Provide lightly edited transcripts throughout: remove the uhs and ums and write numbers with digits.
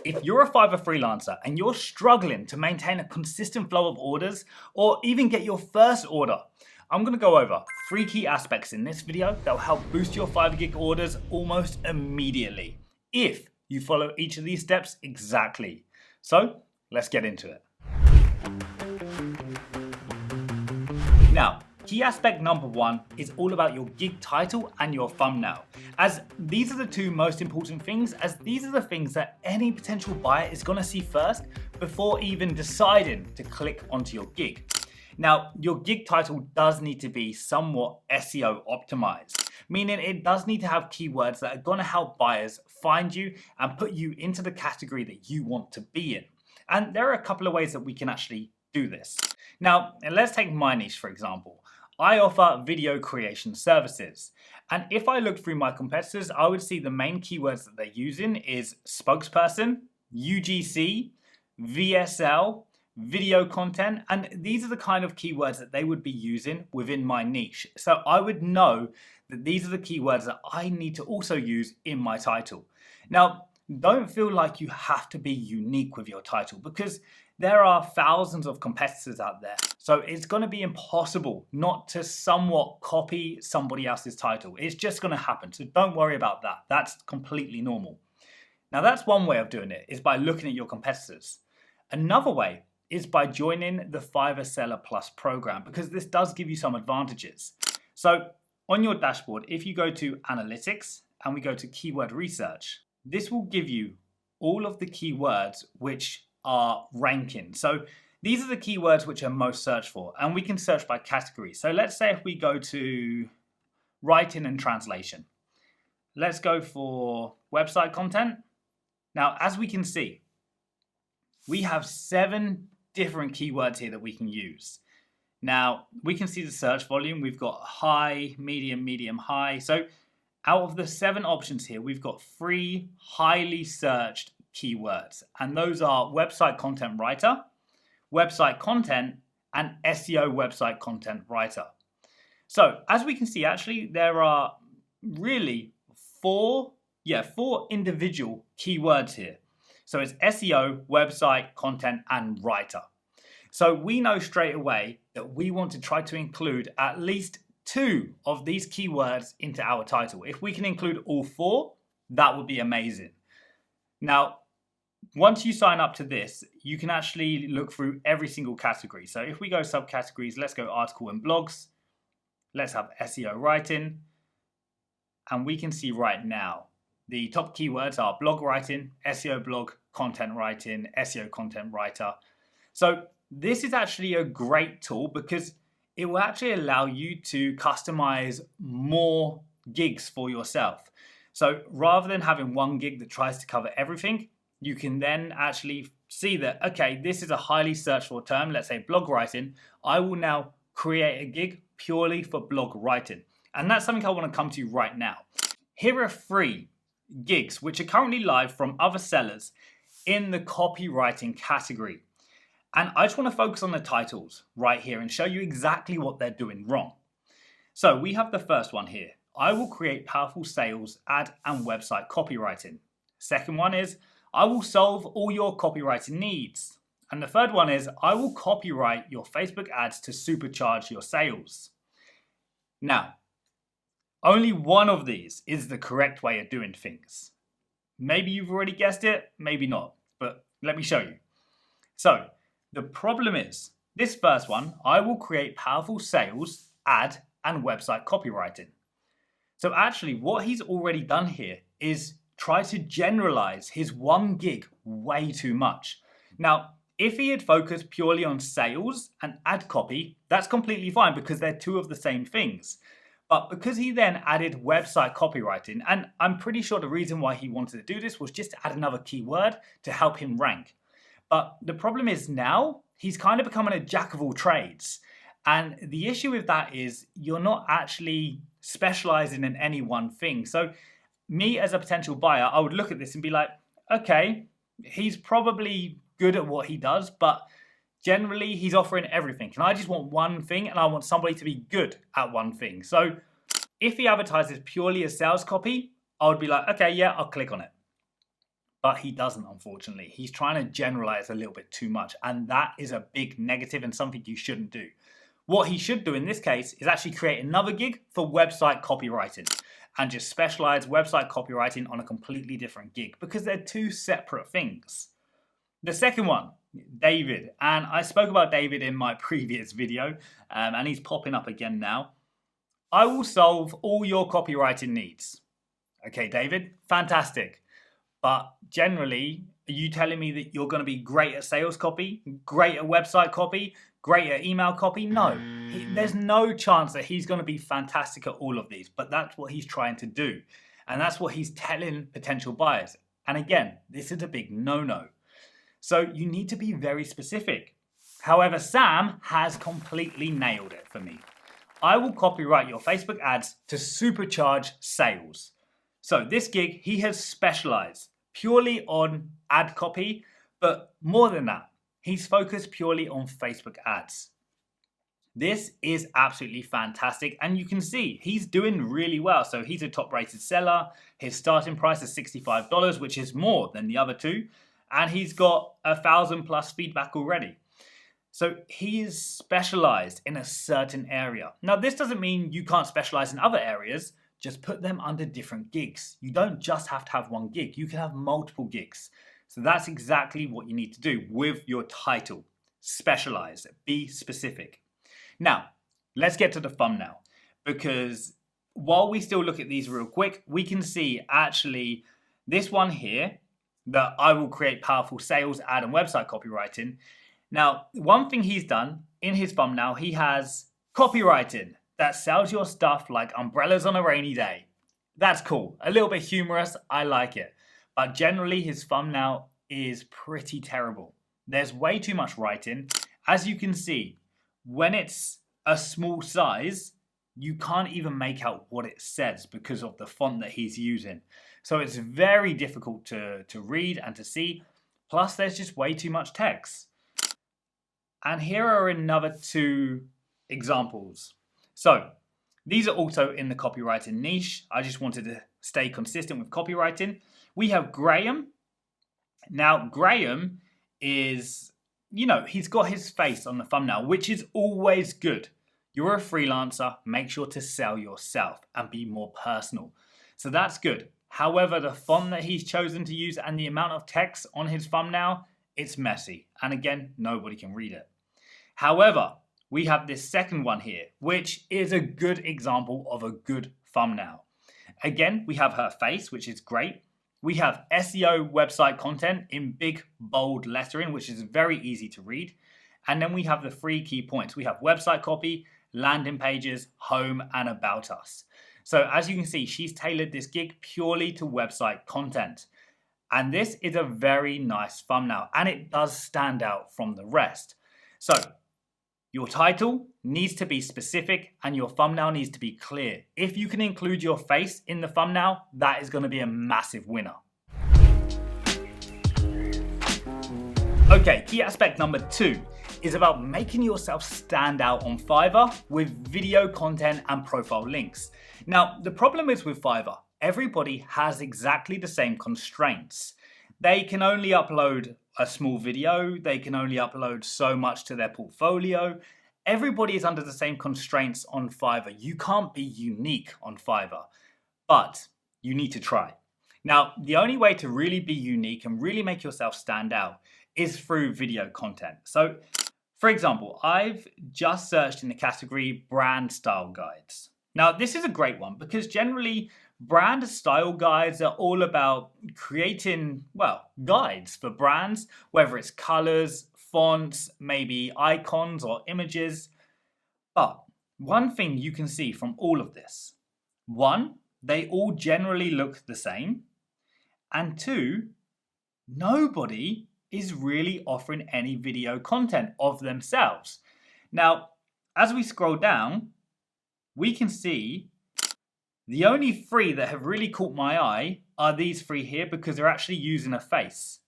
If you're a Fiverr freelancer and you're struggling to maintain a consistent flow of orders or even get your first order, I'm going to go over 3 key aspects in this video that will help boost your Fiverr gig orders almost immediately if you follow each of these steps exactly. So let's get into it. Now, key aspect number 1 is all about your gig title and your thumbnail, as these are the 2 most important things, as these are the things that any potential buyer is going to see first before even deciding to click onto your gig. Now, your gig title does need to be somewhat SEO optimized, meaning it does need to have keywords that are going to help buyers find you and put you into the category that you want to be in. And there are a couple of ways that we can actually do this. Now, let's take my niche, for example. I offer video creation services. And if I look through my competitors, I would see the main keywords that they're using is spokesperson, UGC, VSL, video content, and these are the kind of keywords that they would be using within my niche. So I would know that these are the keywords that I need to also use in my title. Now, don't feel like you have to be unique with your title because there are thousands of competitors out there. So it's going to be impossible not to somewhat copy somebody else's title. It's just going to happen. So don't worry about that. That's completely normal. Now that's one way of doing it, is by looking at your competitors. Another way is by joining the Fiverr Seller Plus program, because this does give you some advantages. So on your dashboard, if you go to analytics and we go to keyword research, this will give you all of the keywords which are ranking. So these are the keywords which are most searched for, and we can search by category. So let's say if we go to writing and translation, let's go for website content. Now, as we can see, we have 7 different keywords here that we can use. Now, we can see the search volume. We've got high, medium, medium, high. So out of the 7 options here, we've got 3 highly searched keywords, and those are website content writer, website content, and SEO website content writer. So as we can see, actually there are really 4 individual keywords here. So it's SEO, website, content, and writer. So we know straight away that we want to try to include at least 2 of these keywords into our title. If we can include all 4, that would be amazing. Now, once you sign up to this, you can actually look through every single category. So if we go subcategories, let's go article and blogs. Let's have SEO writing. And we can see right now, the top keywords are blog writing, SEO blog, content writing, SEO content writer. So this is actually a great tool because it will actually allow you to customize more gigs for yourself. So rather than having one gig that tries to cover everything, you can then actually see that, okay, this is a highly searched for term, let's say blog writing. I will now create a gig purely for blog writing. And that's something I want to come to right now. Here are 3 gigs which are currently live from other sellers in the copywriting category. And I just want to focus on the titles right here and show you exactly what they're doing wrong. So we have the first one here. I will create powerful sales, ad, and website copywriting. Second one is, I will solve all your copywriting needs. And the third one is, I will copyright your Facebook ads to supercharge your sales. Now, only one of these is the correct way of doing things. Maybe you've already guessed it, maybe not, but let me show you. So, the problem is, this first one, I will create powerful sales, ad, and website copywriting. So actually, what he's already done here is try to generalize his one gig way too much. Now, if he had focused purely on sales and ad copy, that's completely fine because they're 2 of the same things. But because he then added website copywriting, and I'm pretty sure the reason why he wanted to do this was just to add another keyword to help him rank. But the problem is now he's kind of becoming a jack of all trades. And the issue with that is you're not actually specializing in any one thing. So me as a potential buyer, I would look at this and be like, okay, he's probably good at what he does, but generally he's offering everything. And I just want one thing and I want somebody to be good at one thing. So if he advertises purely as sales copy, I would be like, okay, yeah, I'll click on it. but he doesn't, unfortunately. He's trying to generalize a little bit too much, and that is a big negative and something you shouldn't do. What he should do in this case is actually create another gig for website copywriting and just specialize website copywriting on a completely different gig, because they're two separate things. The second one, David, and I spoke about David in my previous video, and he's popping up again now. I will solve all your copywriting needs. Okay, David, fantastic. But generally, are you telling me that you're going to be great at sales copy, great at website copy, great at email copy? No, there's no chance that he's going to be fantastic at all of these, but that's what he's trying to do. And that's what he's telling potential buyers. And again, this is a big no-no. So you need to be very specific. However, Sam has completely nailed it for me. I will copyright your Facebook ads to supercharge sales. So this gig, he has specialized purely on ad copy, but more than that, he's focused purely on Facebook ads. This is absolutely fantastic, and you can see he's doing really well. So he's a top rated seller. His starting price is $65, which is more than the other two, and he's got 1,000+ feedback already. So he is specialized in a certain area. Now, this doesn't mean you can't specialize in other areas. Just put them under different gigs. You don't just have to have one gig. You can have multiple gigs. So that's exactly what you need to do with your title. Specialize, be specific. Now, let's get to the thumbnail, because while we still look at these real quick, we can see actually this one here, that I will create powerful sales, ad, and website copywriting. Now, one thing he's done in his thumbnail, he has copywriting that sells your stuff like umbrellas on a rainy day. That's cool. A little bit humorous. I like it. But generally, his thumbnail is pretty terrible. There's way too much writing. As you can see, when it's a small size, you can't even make out what it says because of the font that he's using. So it's very difficult to read and to see. Plus, there's just way too much text. And here are another two examples. So these are also in the copywriting niche. I just wanted to stay consistent with copywriting. We have Graham. Now, Graham is, he's got his face on the thumbnail, which is always good. You're a freelancer, make sure to sell yourself and be more personal. So that's good. However, the font that he's chosen to use and the amount of text on his thumbnail, it's messy. And again, nobody can read it. However, we have this second one here, which is a good example of a good thumbnail. Again, we have her face, which is great. We have SEO website content in big, bold lettering, which is very easy to read. And then we have the 3 key points. We have website copy, landing pages, home, and about us. So as you can see, she's tailored this gig purely to website content. And this is a very nice thumbnail, and it does stand out from the rest. So your title needs to be specific and your thumbnail needs to be clear. If you can include your face in the thumbnail, that is going to be a massive winner. Okay, key aspect number 2 is about making yourself stand out on Fiverr with video content and profile links. Now, the problem is with Fiverr, everybody has exactly the same constraints. They can only upload a small video, they can only upload so much to their portfolio. Everybody is under the same constraints on Fiverr. You can't be unique on Fiverr, but you need to try. Now, the only way to really be unique and really make yourself stand out is through video content. So, for example, I've just searched in the category brand style guides. Now, this is a great one because generally brand style guides are all about creating, guides for brands, whether it's colors, fonts, maybe icons or images. But one thing you can see from all of this, 1, they all generally look the same. And 2, nobody is really offering any video content of themselves. Now, as we scroll down, we can see the only 3 that have really caught my eye are these 3 here because they're actually using a face.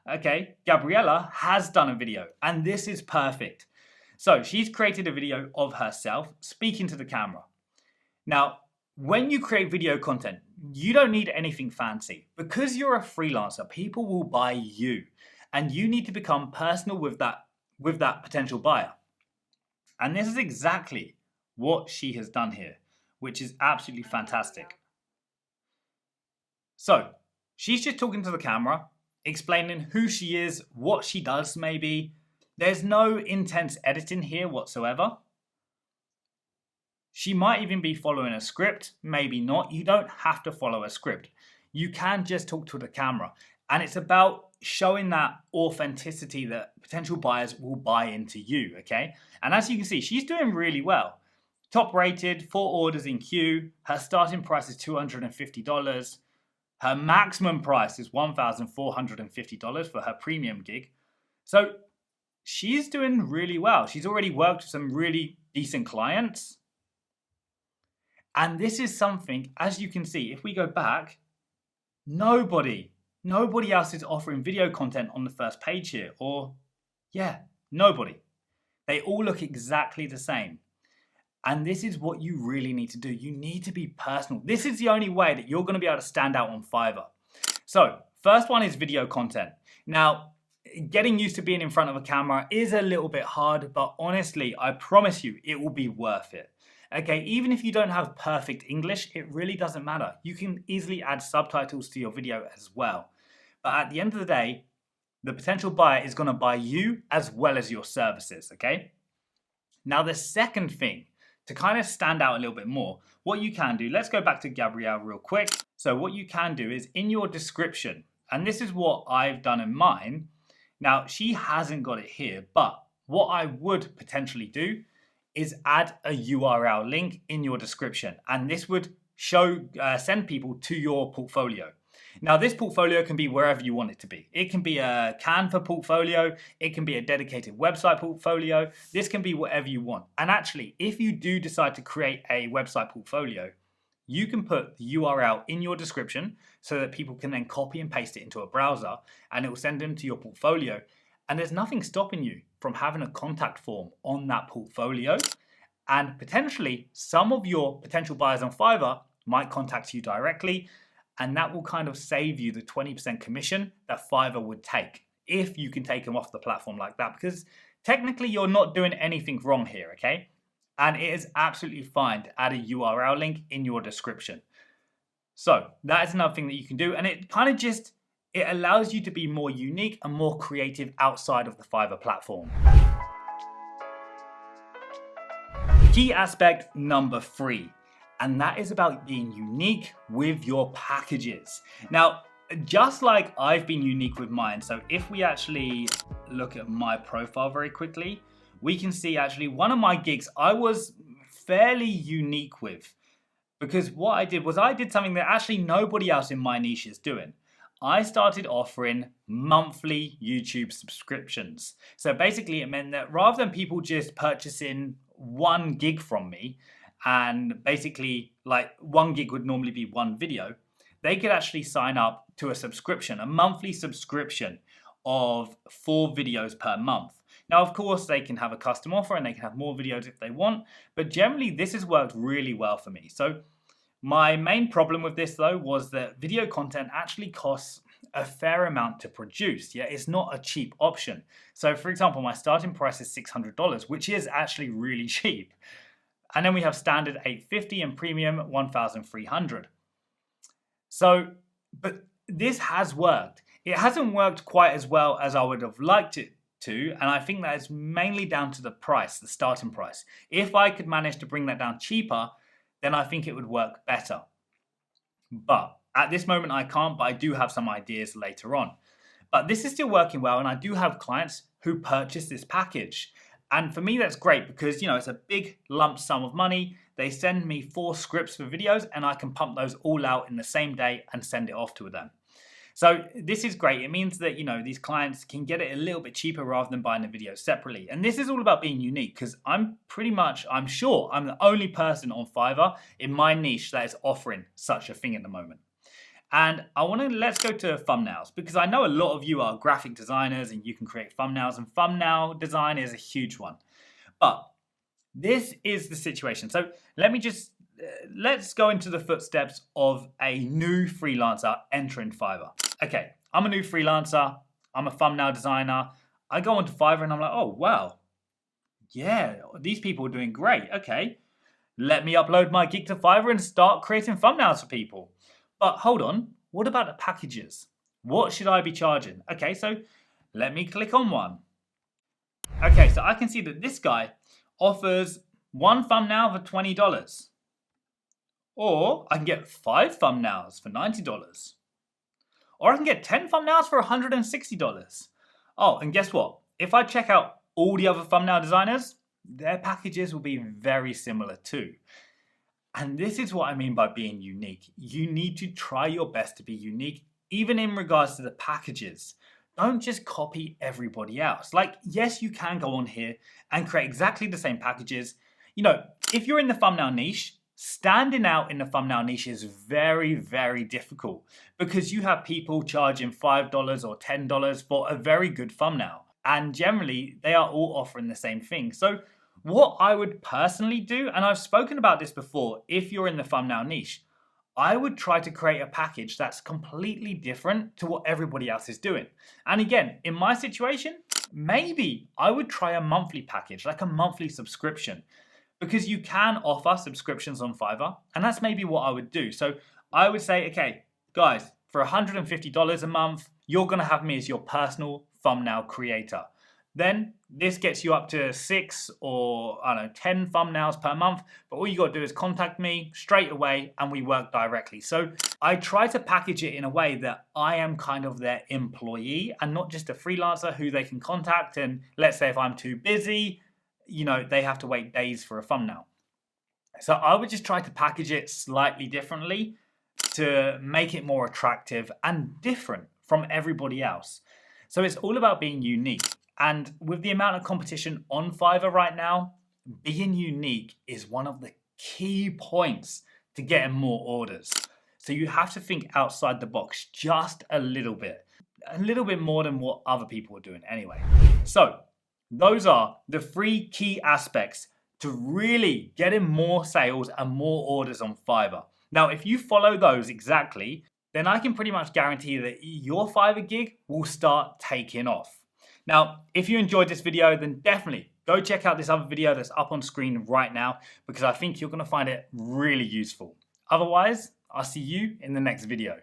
Okay, Gabriella has done a video and this is perfect. So she's created a video of herself speaking to the camera. Now, when you create video content, you don't need anything fancy. Because you're a freelancer, people will buy you, and you need to become personal with that potential buyer. And this is exactly what she has done here, which is absolutely fantastic. So she's just talking to the camera, explaining who she is, what she does maybe. There's no intense editing here whatsoever. She might even be following a script, maybe not. You don't have to follow a script. You can just talk to the camera. And it's about showing that authenticity that potential buyers will buy into you, okay? And as you can see, she's doing really well. Top rated, 4 orders in queue. Her starting price is $250. Her maximum price is $1,450 for her premium gig. So she's doing really well. She's already worked with some really decent clients. And this is something, as you can see, if we go back, nobody else is offering video content on the first page here. Or, yeah, nobody. They all look exactly the same. And this is what you really need to do. You need to be personal. This is the only way that you're going to be able to stand out on Fiverr. So, first one is video content. Now, getting used to being in front of a camera is a little bit hard, but honestly, I promise you, it will be worth it. Okay, even if you don't have perfect English, it really doesn't matter. You can easily add subtitles to your video as well. But at the end of the day, the potential buyer is going to buy you as well as your services, okay? Now, the second thing, to kind of stand out a little bit more, what you can do, let's go back to Gabrielle real quick. So what you can do is in your description, and this is what I've done in mine. Now, she hasn't got it here, but what I would potentially do is add a URL link in your description, and this would send people to your portfolio. Now, this portfolio can be wherever you want it to be. It can be a Canva portfolio. It can be a dedicated website portfolio. This can be whatever you want. And actually, if you do decide to create a website portfolio, you can put the URL in your description so that people can then copy and paste it into a browser, and it will send them to your portfolio. And there's nothing stopping you from having a contact form on that portfolio. And potentially, some of your potential buyers on Fiverr might contact you directly, and that will kind of save you the 20% commission that Fiverr would take if you can take them off the platform like that, because technically you're not doing anything wrong here, okay? And it is absolutely fine to add a URL link in your description. So that is another thing that you can do, and it kind of just, it allows you to be more unique and more creative outside of the Fiverr platform. Key aspect number 3. And that is about being unique with your packages. Now, just like I've been unique with mine, so if we actually look at my profile very quickly, we can see actually one of my gigs I was fairly unique with, because what I did was I did something that actually nobody else in my niche is doing. I started offering monthly YouTube subscriptions. So basically it meant that rather than people just purchasing 1 gig from me, and basically like 1 gig would normally be 1 video, they could actually sign up to a subscription, a monthly subscription of 4 videos per month. Now, of course, they can have a custom offer and they can have more videos if they want, but generally this has worked really well for me. So my main problem with this though was that video content actually costs a fair amount to produce. Yeah, it's not a cheap option. So for example, my starting price is $600, which is actually really cheap. And then we have standard $850 and premium $1,300. So, but this has worked. It hasn't worked quite as well as I would have liked it to, and I think that is mainly down to the price, the starting price. If I could manage to bring that down cheaper, then I think it would work better. But at this moment I can't, but I do have some ideas later on. But this is still working well, and I do have clients who purchase this package. And for me, that's great because, you know, it's a big lump sum of money. They send me 4 scripts for videos and I can pump those all out in the same day and send it off to them. So this is great. It means that, you know, these clients can get it a little bit cheaper rather than buying the video separately. And this is all about being unique because I'm sure I'm the only person on Fiverr in my niche that is offering such a thing at the moment. And let's go to thumbnails, because I know a lot of you are graphic designers and you can create thumbnails, and thumbnail design is a huge one. But this is the situation. So let me just let's go into the footsteps of a new freelancer entering Fiverr. Okay, I'm a new freelancer. I'm a thumbnail designer. I go onto Fiverr and I'm like, oh, wow. Yeah, these people are doing great. Okay, let me upload my gig to Fiverr and start creating thumbnails for people. But hold on, what about the packages? What should I be charging? Okay, so let me click on one. Okay, so I can see that this guy offers one thumbnail for $20. Or I can get 5 thumbnails for $90. Or I can get 10 thumbnails for $160. Oh, and guess what? If I check out all the other thumbnail designers, their packages will be very similar too. And this is what I mean by being unique. You need to try your best to be unique, even in regards to the packages. Don't just copy everybody else. Like, yes, you can go on here and create exactly the same packages. You know, if you're in the thumbnail niche, standing out in the thumbnail niche is very, very difficult because you have people charging $5 or $10 for a very good thumbnail. And generally, they are all offering the same thing. So what I would personally do, and I've spoken about this before, if you're in the thumbnail niche, I would try to create a package that's completely different to what everybody else is doing. And again, in my situation, maybe I would try a monthly package, like a monthly subscription, because you can offer subscriptions on Fiverr, and that's maybe what I would do. So I would say, okay, guys, for $150 a month, you're gonna have me as your personal thumbnail creator. Then this gets you up to 6 or I don't know, 10 thumbnails per month, but all you gotta do is contact me straight away and we work directly. So I try to package it in a way that I am kind of their employee and not just a freelancer who they can contact. And let's say if I'm too busy, you know, they have to wait days for a thumbnail. So I would just try to package it slightly differently to make it more attractive and different from everybody else. So it's all about being unique. And with the amount of competition on Fiverr right now, being unique is one of the key points to getting more orders. So you have to think outside the box just a little bit more than what other people are doing anyway. So those are the 3 key aspects to really getting more sales and more orders on Fiverr. Now, if you follow those exactly, then I can pretty much guarantee that your Fiverr gig will start taking off. Now, if you enjoyed this video, then definitely go check out this other video that's up on screen right now, because I think you're going to find it really useful. Otherwise, I'll see you in the next video.